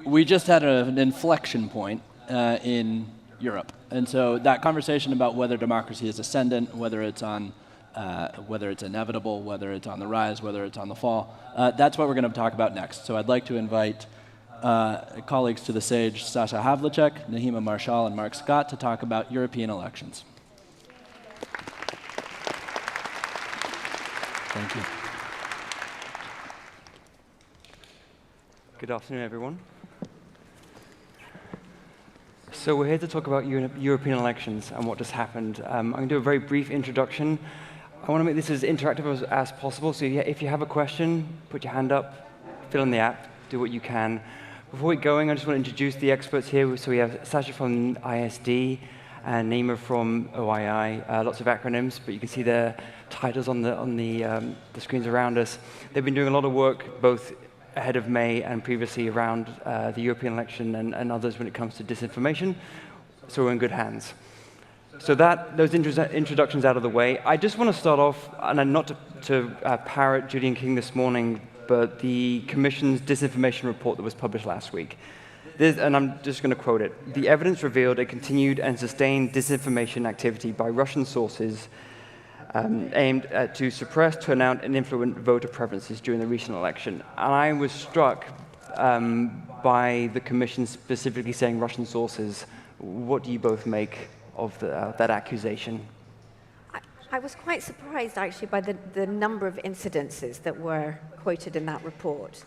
we just had an inflection point in Europe. And so that conversation about whether democracy is ascendant, whether it's inevitable, whether it's on the rise, whether it's on the fall, that's what we're going to talk about next. So I'd like to invite colleagues to the stage, Sasha Havlicek, Nahema Marchal, and Mark Scott, to talk about European elections. Thank you. Good afternoon, everyone. So we're here to talk about European elections and what just happened. I'm going to do a very brief introduction. I want to make this as interactive as possible, so if you have a question, put your hand up, fill in the app, do what you can. Before we get going, I just want to introduce the experts here. So we have Sasha from ISD and Nahema from OII, lots of acronyms, but you can see their titles on the screens around us. They've been doing a lot of work, both ahead of May and previously around the European election and others when it comes to disinformation, so we're in good hands. So those introductions out of the way, I just want to start off, and not to parrot Julian King this morning, but the Commission's disinformation report that was published last week. And I'm just going to quote it. The evidence revealed a continued and sustained disinformation activity by Russian sources aimed to suppress, turn out, and influence voter preferences during the recent election. And I was struck by the Commission specifically saying Russian sources. What do you both make of that accusation? I was quite surprised, actually, by the number of incidences that were quoted in that report.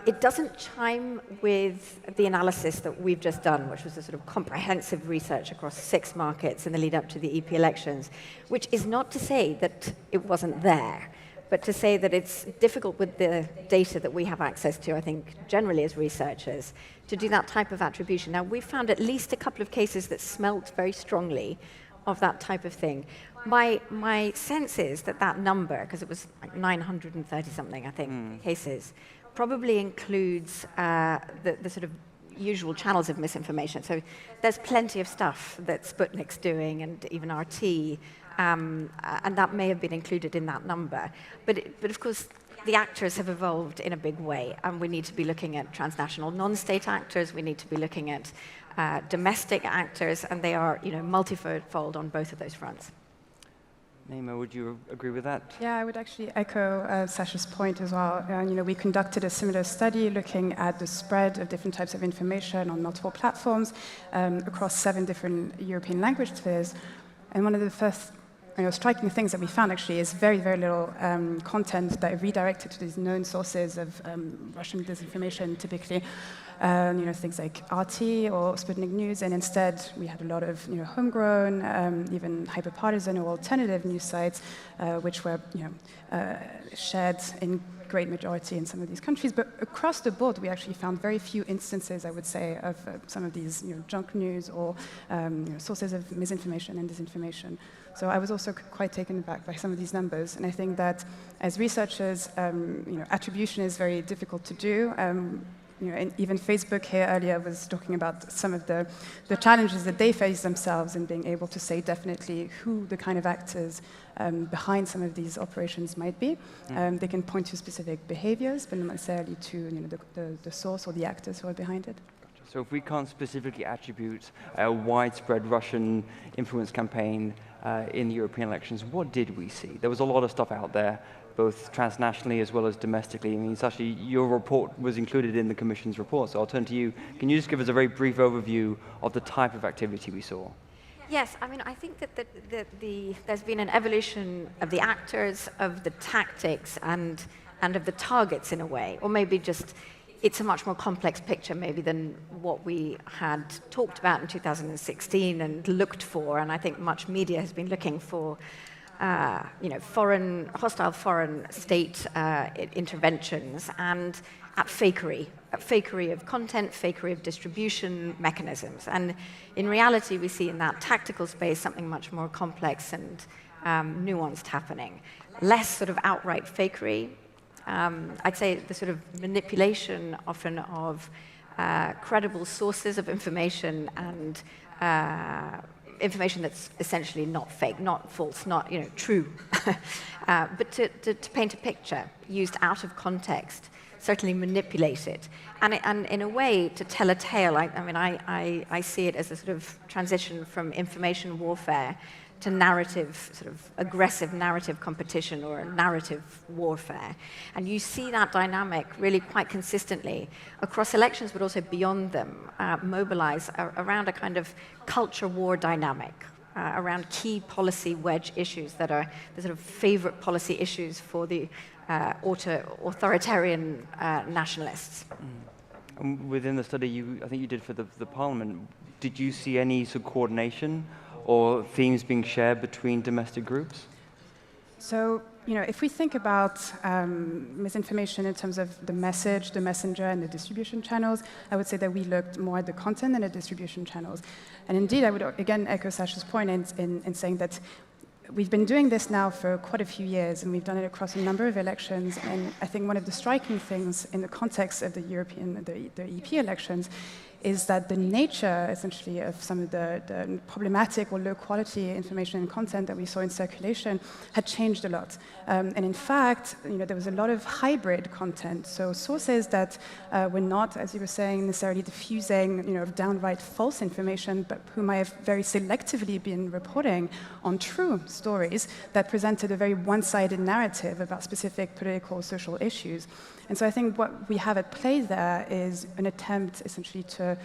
It doesn't chime with the analysis that we've just done, which was a sort of comprehensive research across 6 markets in the lead up to the EP elections, which is not to say that it wasn't there, but to say that it's difficult with the data that we have access to, I think, generally as researchers, to do that type of attribution. Now, we've found at least a couple of cases that smelt very strongly of that type of thing. My sense is that number, because it was like 930-something, I think, cases, probably includes the sort of usual channels of misinformation. So there's plenty of stuff that Sputnik's doing, and even RT, and that may have been included in that number. But of course, the actors have evolved in a big way, and we need to be looking at transnational non-state actors. We need to be looking at domestic actors, and they are, multifold on both of those fronts. Nahema, would you agree with that? Yeah, I would actually echo Sasha's point as well. We conducted a similar study looking at the spread of different types of information on multiple platforms across 7 different European language spheres. And one of the first striking things that we found actually is very, very little content that redirected to these known sources of Russian disinformation, typically. Things like RT or Sputnik News, and instead we had a lot of homegrown, even hyperpartisan or alternative news sites, which were shared in great majority in some of these countries. But across the board, we actually found very few instances, I would say, of some of these junk news or sources of misinformation and disinformation. So I was also quite taken aback by some of these numbers, and I think that as researchers, attribution is very difficult to do. And even Facebook here earlier was talking about some of the challenges that they face themselves in being able to say definitely who the kind of actors behind some of these operations might be. They can point to specific behaviors, but not necessarily to the source or the actors who are behind it. So if we can't specifically attribute a widespread Russian influence campaign in the European elections, what did we see? There was a lot of stuff out there, both transnationally as well as domestically. I mean, Sasha, your report was included in the Commission's report, so I'll turn to you. Can you just give us a very brief overview of the type of activity we saw? Yes, I mean, I think that there's been an evolution of the actors, of the tactics, and of the targets in a way, or maybe just it's a much more complex picture maybe than what we had talked about in 2016 and looked for, and I think much media has been looking for hostile foreign state interventions and at fakery of content, fakery of distribution mechanisms. And in reality, we see in that tactical space something much more complex and nuanced happening. Less sort of outright fakery. I'd say the sort of manipulation often of credible sources of information and information that's essentially not fake, not false, not true, but to paint a picture used out of context. certainly manipulate it. And in a way, to tell a tale, I see it as a sort of transition from information warfare to narrative, sort of aggressive narrative competition or narrative warfare. And you see that dynamic really quite consistently across elections, but also beyond them, mobilize around a kind of culture war dynamic, around key policy wedge issues that are the sort of favorite policy issues for the authoritarian nationalists. Within the study I think you did for the Parliament, did you see any sort of coordination or themes being shared between domestic groups? So, if we think about misinformation in terms of the message, the messenger, and the distribution channels, I would say that we looked more at the content than the distribution channels. And indeed, I would again echo Sasha's point in saying that we've been doing this now for quite a few years, and we've done it across a number of elections. And I think one of the striking things in the context of the EP elections is that the nature, essentially, of some of the problematic or low-quality information and content that we saw in circulation had changed a lot. And in fact, there was a lot of hybrid content. So sources that were not, as you were saying, necessarily diffusing, downright false information, but who might have very selectively been reporting on true stories that presented a very one-sided narrative about specific political or social issues. And so I think what we have at play there is an attempt, essentially, to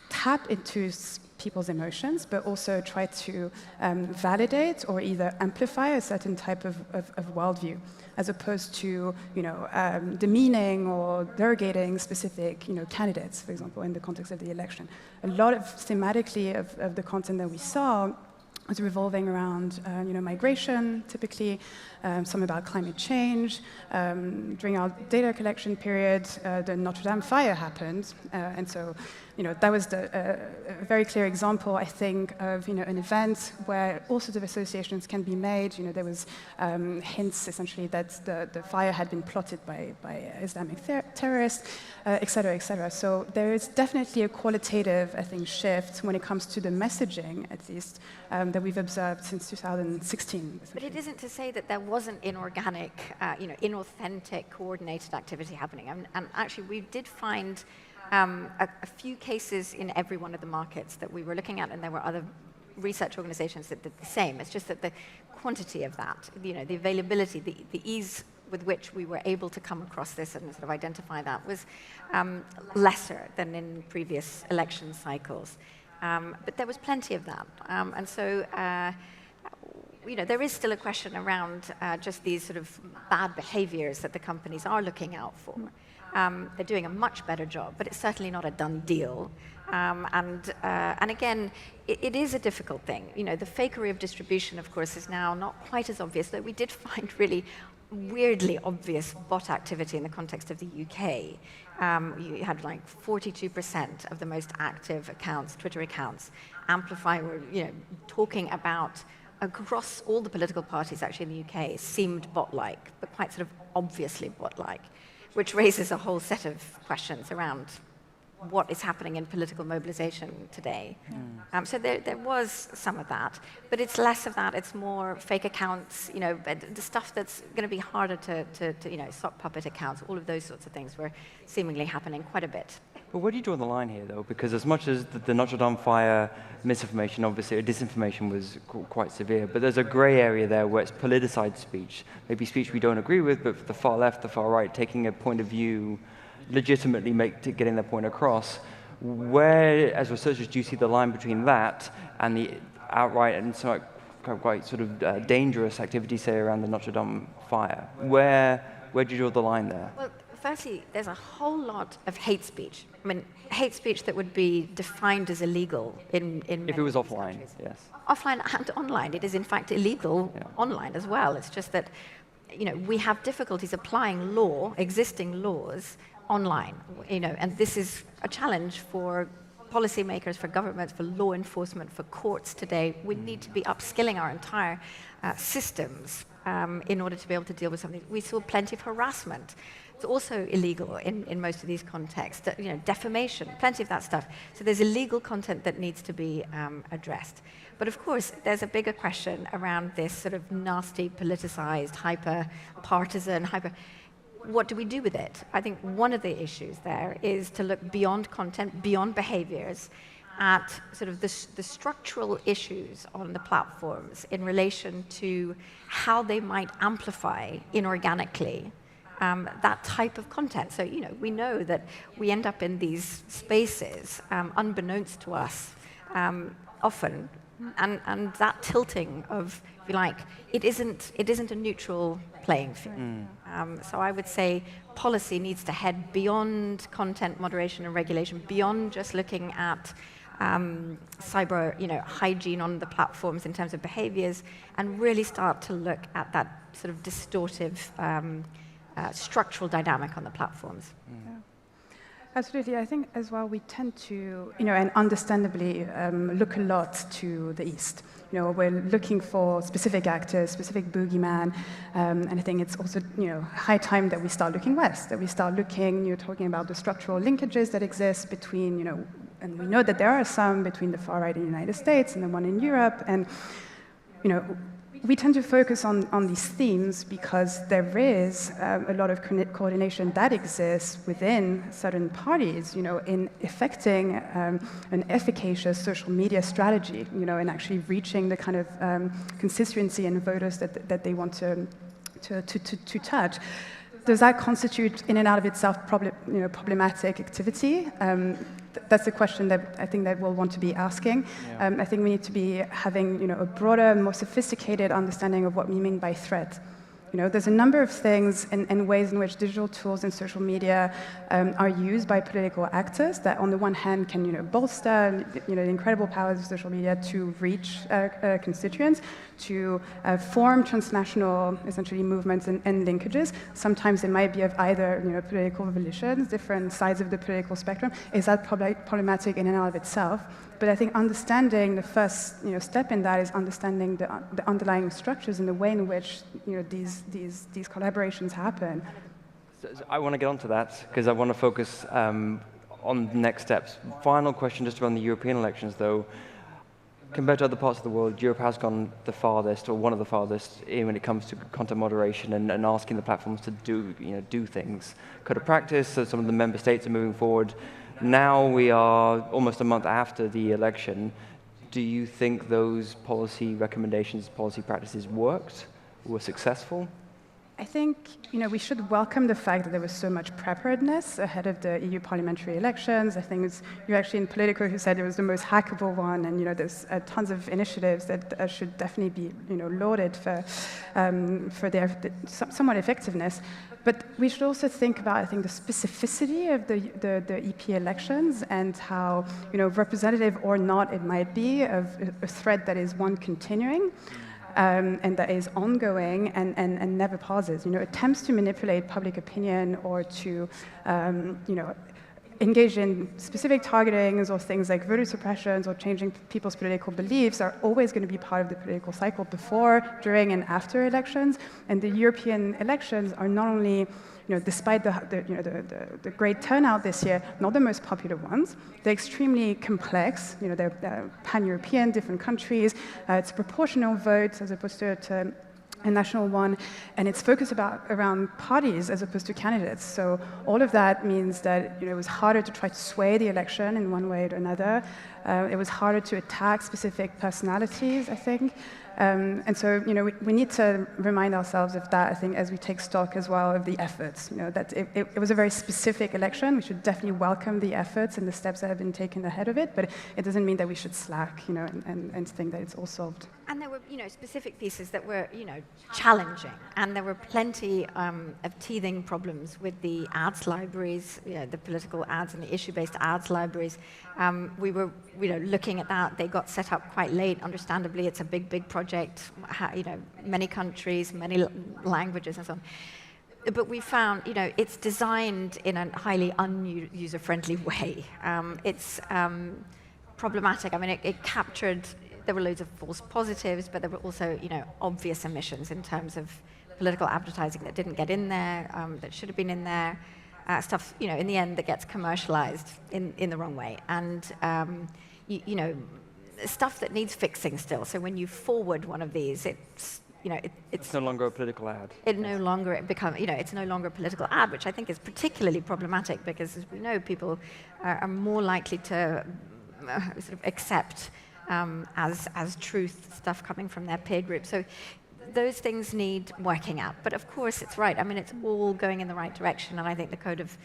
tap into people's emotions, but also try to validate or either amplify a certain type of worldview, as opposed to demeaning or derogating specific candidates, for example, in the context of the election. A lot of thematically of the content that we saw was revolving around migration, typically, some about climate change. During our data collection period, the Notre Dame fire happened, and so that was a very clear example, I think, of an event where all sorts of associations can be made. There was hints, essentially, that the fire had been plotted by Islamic terrorists, et cetera, et cetera. So there is definitely a qualitative, I think, shift when it comes to the messaging, at least, that we've observed since 2016. But it isn't to say that there wasn't inorganic, inauthentic, coordinated activity happening. And actually, we did find a few cases in every one of the markets that we were looking at, and there were other research organizations that did the same. It's just that the quantity of that, the availability, the ease with which we were able to come across this and sort of identify that was lesser than in previous election cycles. But there was plenty of that. And so there is still a question around just these sort of bad behaviors that the companies are looking out for. They're doing a much better job, but it's certainly not a done deal. And again, it is a difficult thing. The fakery of distribution, of course, is now not quite as obvious, though we did find really weirdly obvious bot activity in the context of the UK. You had like 42% of the most active accounts, Twitter accounts, amplify or talking about across all the political parties actually in the UK seemed bot-like, but quite sort of obviously bot-like, which raises a whole set of questions around what is happening in political mobilization today. So there was some of that, but it's less of that. It's more fake accounts, the stuff that's going to be harder to sock puppet accounts, all of those sorts of things were seemingly happening quite a bit. But where do you draw the line here, though? Because as much as the Notre Dame fire misinformation, obviously, or disinformation was quite severe, but there's a gray area there where it's politicized speech, maybe speech we don't agree with, but the far left, the far right, taking a point of view, legitimately getting their point across. Where, as researchers, do you see the line between that and the outright and quite sort of dangerous activity, say, around the Notre Dame fire? Where do you draw the line there? Well, firstly, there's a whole lot of hate speech. I mean, hate speech that would be defined as illegal in if it was offline, countries. yes. Offline and online. It is, in fact, illegal online as well. It's just that, we have difficulties applying existing laws online, and this is a challenge for policymakers, for governments, for law enforcement, for courts today. We need to be upskilling our entire systems in order to be able to deal with something. We saw plenty of harassment. It's also illegal in most of these contexts. Defamation, plenty of that stuff. So there's illegal content that needs to be addressed. But of course, there's a bigger question around this sort of nasty, politicized, hyper-partisan, what do we do with it? I think one of the issues there is to look beyond content, beyond behaviors, at sort of the structural issues on the platforms in relation to how they might amplify inorganically that type of content. So, we know that we end up in these spaces, unbeknownst to us, often, and that tilting of, if you like, it isn't a neutral playing field. So I would say policy needs to head beyond content moderation and regulation, beyond just looking at cyber, hygiene on the platforms in terms of behaviors, and really start to look at that sort of distortive structural dynamic on the platforms. Yeah. Absolutely. I think as well we tend to, and understandably, look a lot to the East. We're looking for specific actors, specific boogeyman, and I think it's also, high time that we start looking west, that we start looking, talking about the structural linkages that exist between, and we know that there are some between the far right in the United States and the one in Europe, and, we tend to focus on these themes because there is a lot of coordination that exists within certain parties, in effecting an efficacious social media strategy, in actually reaching the kind of constituency and voters that they want to touch. Does that constitute in and out of itself problematic activity? That's a question that I think that we'll want to be asking. Yeah. I think we need to be having a broader, more sophisticated understanding of what we mean by threat. There's a number of things and ways in which digital tools and social media are used by political actors that, on the one hand, can bolster the incredible powers of social media to reach constituents, to form transnational, essentially, movements and linkages. Sometimes it might be of either political volitions, different sides of the political spectrum. Is that problematic in and out of itself? But I think understanding the first step in that is understanding the underlying structures and the way in which these collaborations happen. So I want to get onto that because I want to focus on the next steps. Final question just around the European elections, though. Compared to other parts of the world, Europe has gone the farthest, or one of the farthest, when it comes to content moderation and asking the platforms to do things. Code of practice, so some of the member states are moving forward. Now we are almost a month after the election. Do you think those policy recommendations, policy practices worked, were successful? I think we should welcome the fact that there was so much preparedness ahead of the EU parliamentary elections. I think you're actually in Politico who said it was the most hackable one, and there's tons of initiatives that should definitely be lauded for their somewhat effectiveness. But we should also think about, I think, the specificity of the EP elections and how representative or not it might be of a threat that is one continuing. And that is ongoing and never pauses. Attempts to manipulate public opinion or to, engage in specific targetings or things like voter suppressions or changing people's political beliefs are always going to be part of the political cycle before, during, and after elections. And the European elections are not only despite the great turnout this year, not the most popular ones. They're extremely complex. They're pan-European, different countries. It's a proportional vote as opposed to a national one, and it's focused around parties as opposed to candidates. So all of that means that it was harder to try to sway the election in one way or another. It was harder to attack specific personalities, I think. And so, we need to remind ourselves of that, I think, as we take stock as well of the efforts. That it was a very specific election. We should definitely welcome the efforts and the steps that have been taken ahead of it, but it doesn't mean that we should slack, and think that it's all solved. And there were, specific pieces that were, challenging, and there were plenty of teething problems with the ads libraries, the political ads and the issue-based ads libraries. We were, looking at that. They got set up quite late. Understandably, it's a big project. Many countries, many languages, and so on. But we found, it's designed in a highly user-friendly way. It's problematic. I mean, it captured. There were loads of false positives, but there were also, obvious omissions in terms of political advertising that didn't get in there, that should have been in there. Stuff, in the end, that gets commercialized in the wrong way. And, stuff that needs fixing still. So when you forward one of these, it's It's no longer a political ad. It's no longer a political ad, which I think is particularly problematic because, as we know, people are more likely to sort of accept as truth stuff coming from their peer group. So those things need working out. But of course, it's right. I mean, it's all going in the right direction, and I think the code of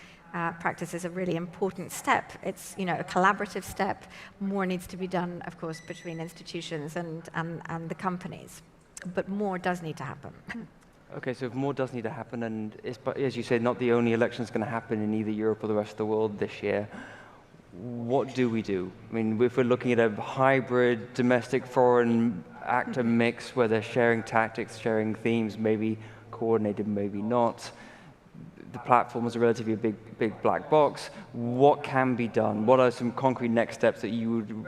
practice is a really important step. It's a collaborative step. More needs to be done, of course, between institutions and the companies. But more does need to happen. Okay, so if more does need to happen, and it's, as you said, not the only election that's going to happen in either Europe or the rest of the world this year, what do we do? I mean, if we're looking at a hybrid domestic foreign actor mix where they're sharing tactics, sharing themes, maybe coordinated, maybe not, the platform is a relatively big black box. What can be done? What are some concrete next steps that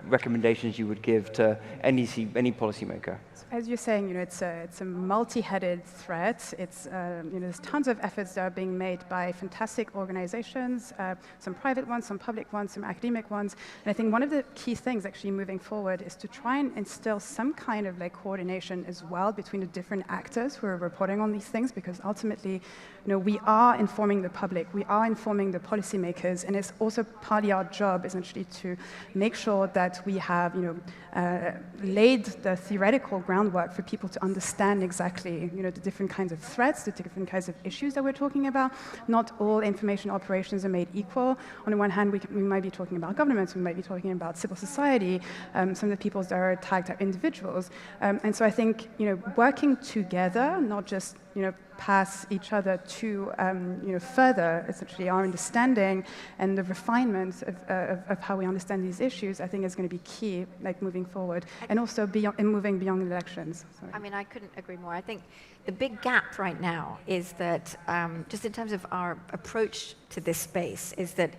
recommendations you would give to any policymaker? As you're saying, it's a multi-headed threat. There's tons of efforts that are being made by fantastic organizations, some private ones, some public ones, some academic ones. And I think one of the key things actually moving forward is to try and instill some kind of coordination as well between the different actors who are reporting on these things, because ultimately, we are informing the public, we are informing the policymakers, and it's also partly our job essentially to make sure that we have, laid the theoretical groundwork for people to understand exactly, the different kinds of threats, the different kinds of issues that we're talking about. Not all information operations are made equal. On the one hand, we might be talking about governments, we might be talking about civil society. Some of the people that are attacked are individuals. And so I think, working together, not just, pass each other to, further essentially our understanding and the refinement of how we understand these issues, I think is going to be key, moving forward, and also moving beyond elections. Sorry. I mean, I couldn't agree more. I think the big gap right now is that, just in terms of our approach to this space, is that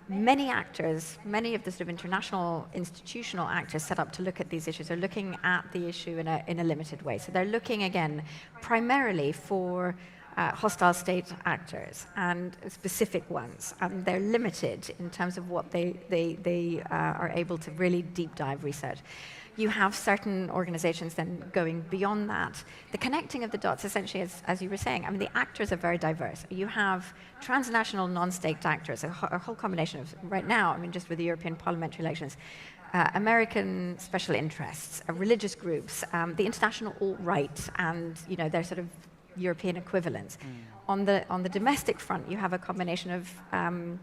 many actors, many of the sort of international institutional actors set up to look at these issues are looking at the issue in a limited way. So they're looking, again, primarily for hostile state actors and specific ones. They're limited in terms of what they are able to really deep dive research. You have certain organizations then going beyond that. The connecting of the dots, essentially, as you were saying, I mean, the actors are very diverse. You have transnational non-state actors, a whole combination of, right now, I mean, just with the European parliamentary elections, American special interests, religious groups, the international alt-right, and their sort of European equivalents. On the domestic front, you have a combination of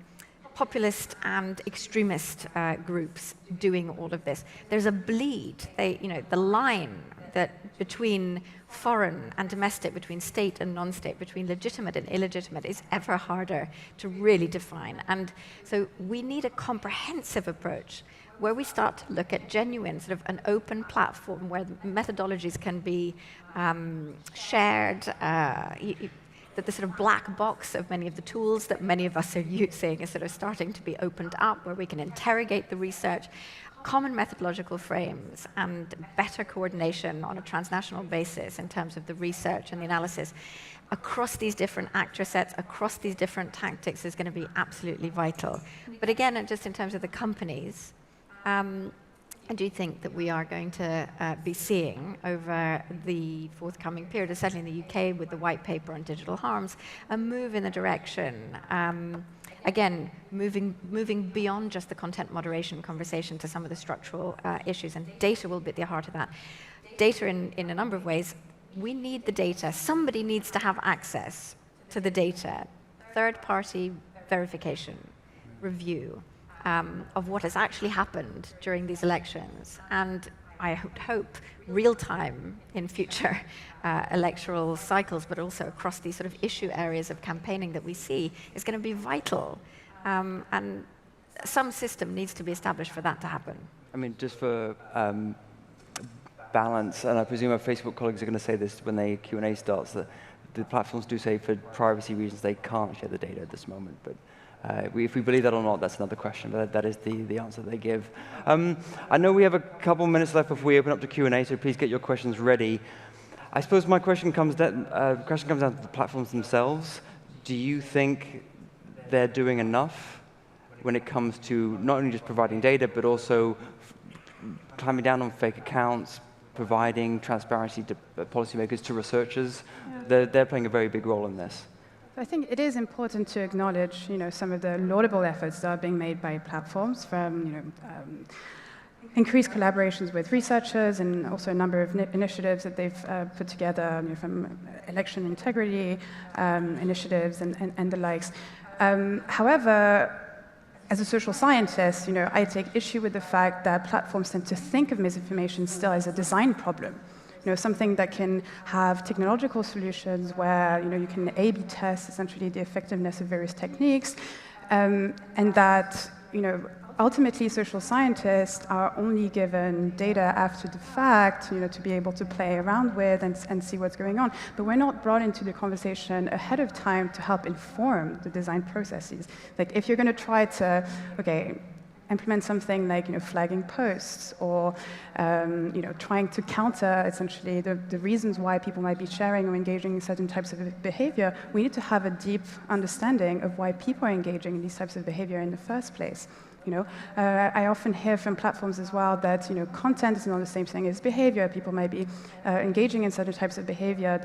populist and extremist groups doing all of this. There's a bleed. The line that between foreign and domestic, between state and non-state, between legitimate and illegitimate, is ever harder to really define. And so we need a comprehensive approach where we start to look at genuine, sort of an open platform where methodologies can be shared, that the sort of black box of many of the tools that many of us are using is sort of starting to be opened up, where we can interrogate the research, common methodological frames, and better coordination on a transnational basis in terms of the research and the analysis across these different actor sets, across these different tactics is going to be absolutely vital. But again, just in terms of the companies, I do think that we are going to be seeing over the forthcoming period, certainly in the UK with the white paper on digital harms, a move in the direction, again, moving beyond just the content moderation conversation to some of the structural issues, and data will be at the heart of that. Data in a number of ways. We need the data. Somebody needs to have access to the data. Third-party verification, review, of what has actually happened during these elections, and I hope real-time in future electoral cycles, but also across these sort of issue areas of campaigning that we see, is going to be vital. And some system needs to be established for that to happen. I mean, just for balance, and I presume our Facebook colleagues are going to say this when the Q&A starts, that the platforms do say for privacy reasons they can't share the data at this moment, but if we believe that or not, that's another question, but that is the answer they give. I know we have a couple minutes left before we open up to Q&A, so please get your questions ready. I suppose my question comes down to the platforms themselves. Do you think they're doing enough when it comes to not only just providing data, but also clamping down on fake accounts, providing transparency to policymakers, to researchers. They're playing a very big role in this. I think it is important to acknowledge, some of the laudable efforts that are being made by platforms from, increased collaborations with researchers and also a number of initiatives that they've put together, from election integrity initiatives and the likes. However, as a social scientist, I take issue with the fact that platforms tend to think of misinformation still as a design problem. Something that can have technological solutions where you can A/B test essentially the effectiveness of various techniques, and that ultimately social scientists are only given data after the fact, to be able to play around with and see what's going on. But we're not brought into the conversation ahead of time to help inform the design processes. Like if you're going to try to, implement something like flagging posts or trying to counter essentially the reasons why people might be sharing or engaging in certain types of behavior, we need to have a deep understanding of why people are engaging in these types of behavior in the first place. I often hear from platforms as well that content is not the same thing as behavior. People might be engaging in certain types of behavior,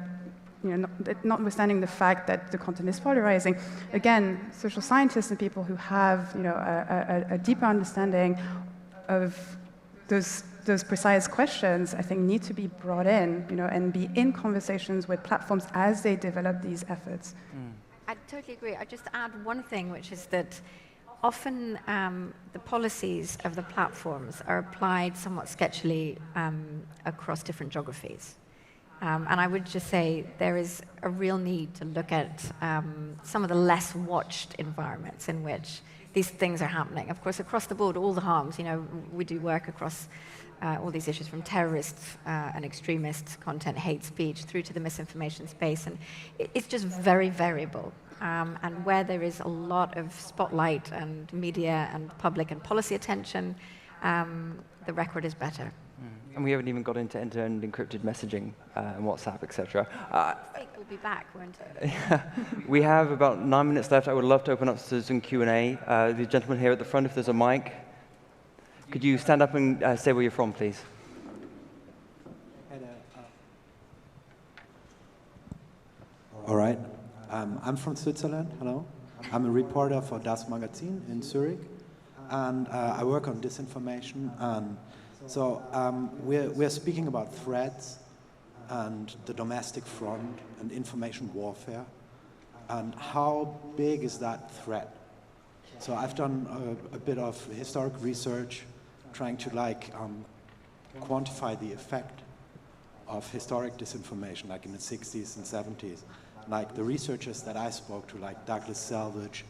notwithstanding the fact that the content is polarizing. Again, social scientists and people who have a deeper understanding of those precise questions, I think, need to be brought in, and be in conversations with platforms as they develop these efforts. I totally agree. I just add one thing, which is that often the policies of the platforms are applied somewhat sketchily across different geographies. And I would just say there is a real need to look at some of the less watched environments in which these things are happening. Of course, across the board, all the harms, we do work across all these issues from terrorist and extremist content, hate speech, through to the misinformation space. And it's just very variable. And where there is a lot of spotlight and media and public and policy attention, the record is better. And we haven't even got into end-to-end encrypted messaging and WhatsApp, etc. I think we'll be back, won't it? We have about 9 minutes left. I would love to open up to some Q&A. The gentleman here at the front, if there's a mic. Could you stand up and say where you're from, please? All right. I'm from Switzerland. Hello. I'm a reporter for Das Magazin in Zurich. And I work on disinformation. So we're speaking about threats and the domestic front and information warfare. And how big is that threat? So I've done a bit of historic research trying to quantify the effect of historic disinformation, like in the 60s and 70s. Like the researchers that I spoke to, like Douglas Selvage,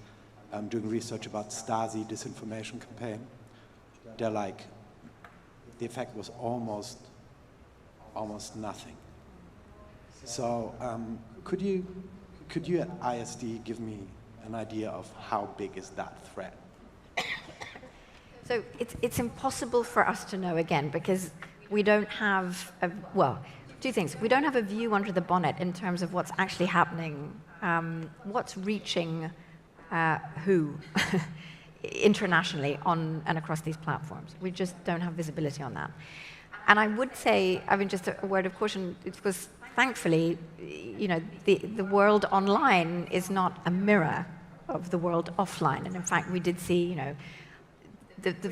doing research about Stasi disinformation campaign, they're like, the effect was almost nothing. So could you at ISD give me an idea of how big is that threat? So it's impossible for us to know, again, because we don't have two things. We don't have a view under the bonnet in terms of what's actually happening, what's reaching who internationally on and across these platforms. We just don't have visibility on that. And I would say, just a word of caution, because thankfully, the world online is not a mirror of the world offline. And in fact, we did see,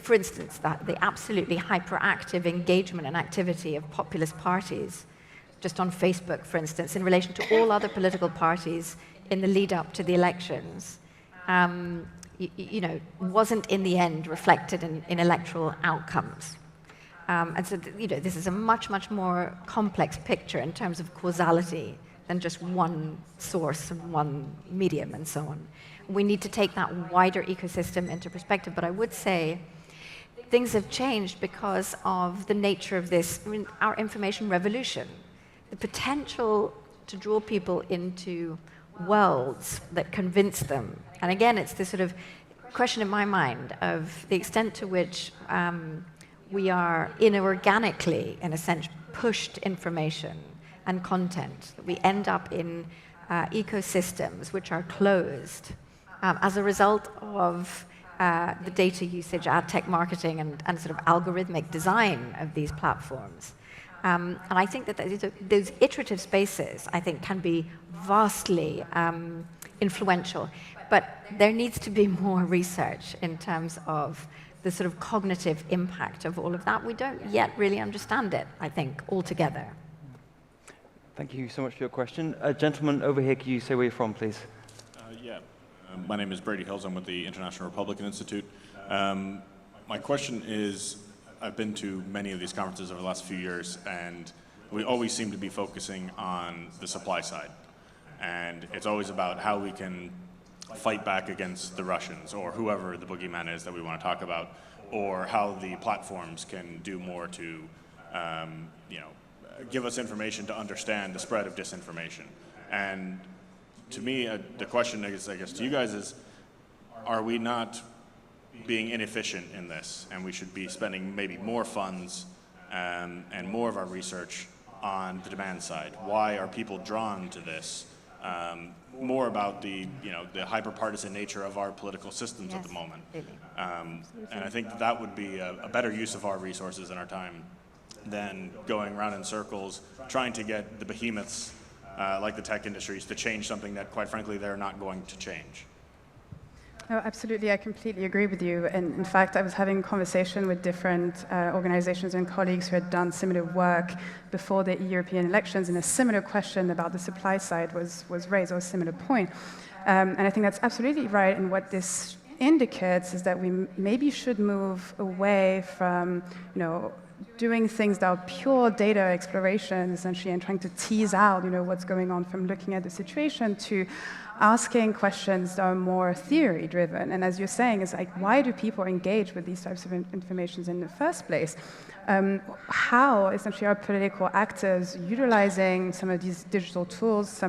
for instance, that the absolutely hyperactive engagement and activity of populist parties, just on Facebook, for instance, in relation to all other political parties in the lead up to the elections, wasn't in the end reflected in electoral outcomes. And so, this is a much, much more complex picture in terms of causality than just one source and one medium and so on. We need to take that wider ecosystem into perspective. But I would say things have changed because of the nature of this, our information revolution. The potential to draw people into worlds that convince them. And again, it's this sort of question in my mind of the extent to which we are inorganically, in a sense, pushed information and content. We end up in ecosystems which are closed as a result of the data usage, ad tech marketing, and sort of algorithmic design of these platforms. And I think that those iterative spaces, I think, can be vastly influential. But there needs to be more research in terms of the sort of cognitive impact of all of that. We don't yet really understand it, I think, altogether. Thank you so much for your question. Gentleman over here, could you say where you're from, please? My name is Brady Hills. I'm with the International Republican Institute. My question is, I've been to many of these conferences over the last few years, and we always seem to be focusing on the supply side. And it's always about how we can fight back against the Russians or whoever the boogeyman is that we want to talk about, or how the platforms can do more to give us information to understand the spread of disinformation. And to me, the question is, I guess, to you guys is, are we not being inefficient in this, and we should be spending maybe more funds and more of our research on the demand side? Why are people drawn to this? More about the hyper-partisan nature of our political systems at the moment. And I think that would be a better use of our resources and our time than going around in circles, trying to get the behemoths like the tech industries to change something that, quite frankly, they're not going to change. No, absolutely, I completely agree with you. And in fact, I was having a conversation with different organizations and colleagues who had done similar work before the European elections, and a similar question about the supply side was raised, or a similar point. And I think that's absolutely right. And what this indicates is that we maybe should move away from, doing things that are pure data exploration, essentially, and trying to tease out, what's going on from looking at the situation, to asking questions that are more theory-driven. And as you're saying, it's like, why do people engage with these types of information in the first place? How, essentially, are political actors utilizing some of these digital tools,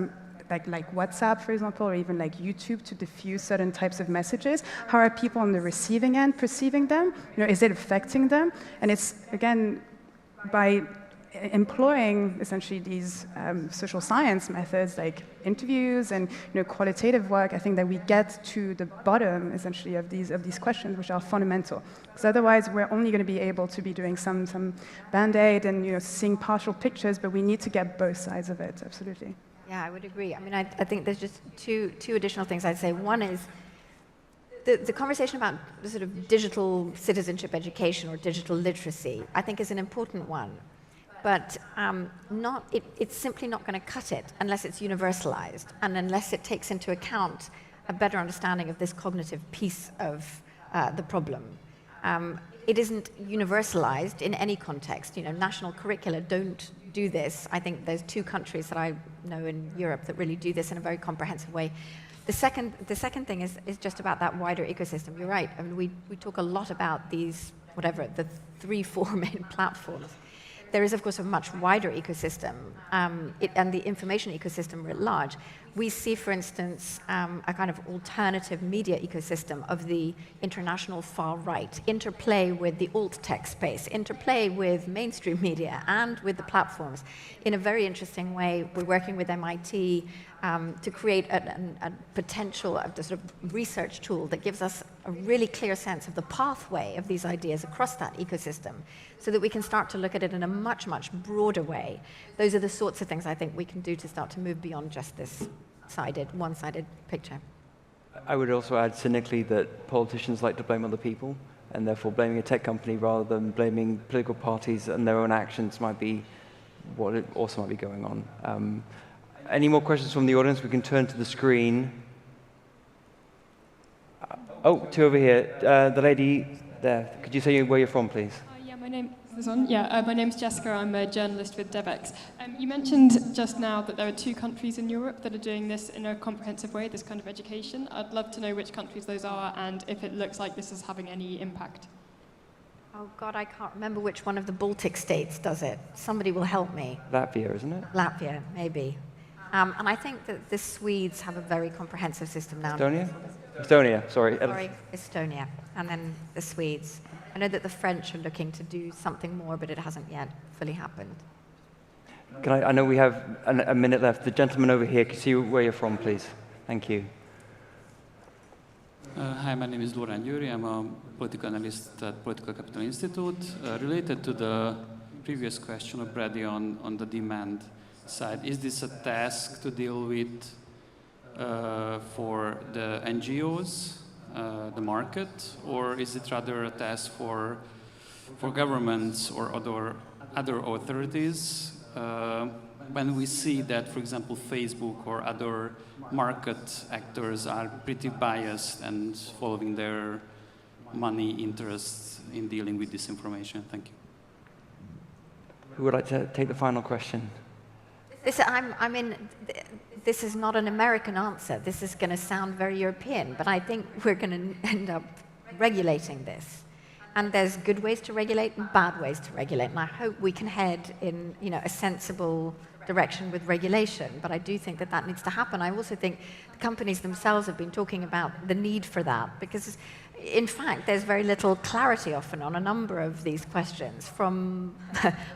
like WhatsApp, for example, or even like YouTube, to diffuse certain types of messages? How are people on the receiving end perceiving them? Is it affecting them? And it's, again, by employing essentially these social science methods like interviews and qualitative work, I think that we get to the bottom essentially of these questions, which are fundamental. Because otherwise, we're only going to be able to be doing some band-aid and seeing partial pictures, but we need to get both sides of it. Absolutely. Yeah, I would agree. I mean, I think there's just two additional things I'd say. One is the conversation about the sort of digital citizenship education or digital literacy, I think, is an important one. But it's simply not going to cut it unless it's universalized and unless it takes into account a better understanding of this cognitive piece of the problem. It isn't universalized in any context. National curricula don't do this. I think there's 2 countries that I know in Europe that really do this in a very comprehensive way. The second thing is just about that wider ecosystem. You're right. I mean, we talk a lot about these, the 3-4 main platforms. There is, of course, a much wider ecosystem, and the information ecosystem writ large. We see, for instance, a kind of alternative media ecosystem of the international far right, interplay with the alt-tech space, interplay with mainstream media and with the platforms in a very interesting way. We're working with MIT to create a potential sort of research tool that gives us a really clear sense of the pathway of these ideas across that ecosystem, so that we can start to look at it in a much, much broader way. Those are the sorts of things I think we can do to start to move beyond just this one-sided picture. I would also add cynically that politicians like to blame other people, and therefore blaming a tech company rather than blaming political parties and their own actions might be what also might be going on. Any more questions from the audience? We can turn to the screen. 2 over here. The lady there. Could you say where you're from, please? My name is Jessica. I'm a journalist with DevX. You mentioned just now that there are 2 countries in Europe that are doing this in a comprehensive way, this kind of education. I'd love to know which countries those are and if it looks like this is having any impact. Oh, God, I can't remember which one of the Baltic states does it. Somebody will help me. Latvia, isn't it? Latvia, maybe. And I think that the Swedes have a very comprehensive system now. Estonia, sorry. Estonia, and then the Swedes. I know that the French are looking to do something more, but it hasn't yet fully happened. I know we have a minute left. The gentleman over here, can you see where you're from, please? Thank you. Hi, my name is Loran Yuri. I'm a political analyst at Political Capital Institute. Related to the previous question of Brady on the demand side. Is this a task to deal with for the NGOs, the market, or is it rather a task for governments or other authorities? When we see that, for example, Facebook or other market actors are pretty biased and following their money interests in dealing with disinformation. Thank you. Who would like to take the final question? This is not an American answer. This is going to sound very European, but I think we're going to end up regulating this. And there's good ways to regulate and bad ways to regulate. And I hope we can head in, a sensible direction with regulation. But I do think that needs to happen. I also think the companies themselves have been talking about the need for that, because in fact, there's very little clarity often on a number of these questions from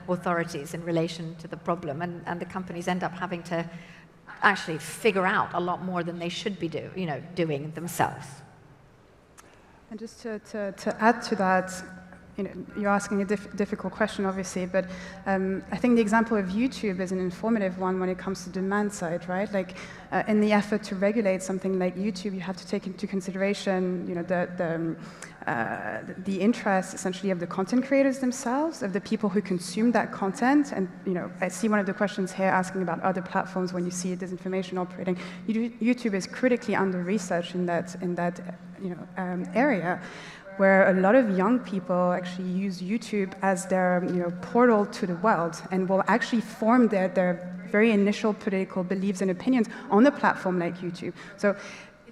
authorities in relation to the problem, and the companies end up having to actually figure out a lot more than they should be doing themselves. And just to add to that, you're asking a difficult question, obviously, but I think the example of YouTube is an informative one when it comes to demand side, right? Like, in the effort to regulate something like YouTube, you have to take into consideration, the interests, essentially, of the content creators themselves, of the people who consume that content. And, I see one of the questions here asking about other platforms when you see disinformation operating. YouTube is critically under-researched in that area, where a lot of young people actually use YouTube as their portal to the world, and will actually form their very initial political beliefs and opinions on a platform like YouTube. So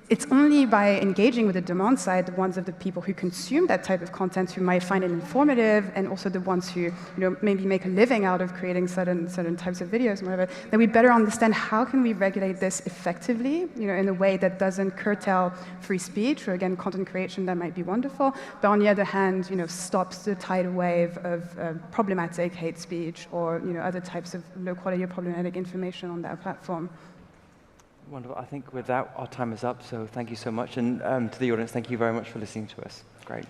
it's only by engaging with the demand side, the ones of the people who consume that type of content, who might find it informative, and also the ones who maybe make a living out of creating certain types of videos and whatever, that we better understand how can we regulate this effectively, in a way that doesn't curtail free speech, or again, content creation that might be wonderful, but on the other hand, stops the tidal wave of problematic hate speech or other types of low quality or problematic information on that platform. Wonderful. I think with that, our time is up, so thank you so much. And to the audience, thank you very much for listening to us. Great.